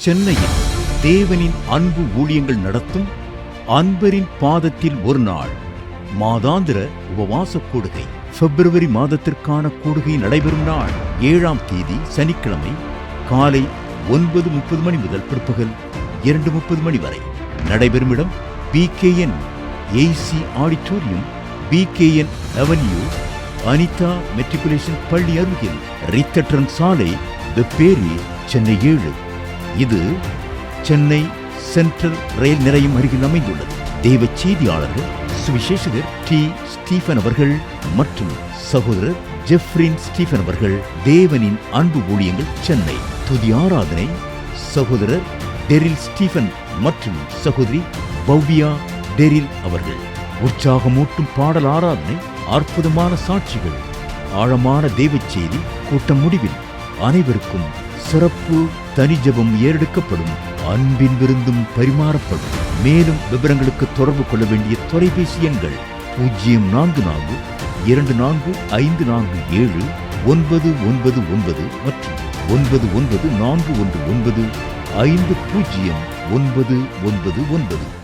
சென்னையில் தேவனின் அன்பு ஊழியங்கள் நடத்தும் அன்பரின் பாதத்தில் ஒரு நாள் மாதாந்திர உபவாச கூடுகை. பிப்ரவரி மாதத்திற்கான கூடுகை நடைபெறும் நாள் 7ஆம் தேதி சனிக்கிழமை காலை 9:30 மணி முதல் பிற்பகல் 2:30 மணி வரை. நடைபெறும் இடம் BKN AC auditorium, BKN avenue, Anitha matriculation பள்ளி அருகில், ரித்தட்ரன் சாலை, வெப்பேரி, சென்னை 7. இது சென்னை சென்ட்ரல் ரயில் நிலையம் அருகில் அமைந்துள்ளது. தேவ செய்தியாளர்கள் சுவிசேஷகர் T. ஸ்டீபன் அவர்கள் மற்றும் சகோதரர் ஜெஃப்ரின் ஸ்டீபன் அவர்கள். தேவனின் அன்பு ஊழியங்கள் சென்னை. துதி ஆராதனை சகோதரர் டெரில் ஸ்டீபன் மற்றும் சகோதரி பவ்யா டெரில் அவர்கள். உற்சாகமூட்டும் பாடல் ஆராதனை, அற்புதமான சாட்சிகள், ஆழமான தேவ செய்தி. கூட்டம் முடிவில் அனைவருக்கும் சிறப்பு தனி ஜெபம் ஏறெடுக்கப்படும். அன்பின் விருந்தும் பரிமாறப்படும். மேலும் விவரங்களுக்கு தொடர்பு கொள்ள வேண்டிய தொலைபேசி எண்கள் 044-24547-999 மற்றும் 9941195099.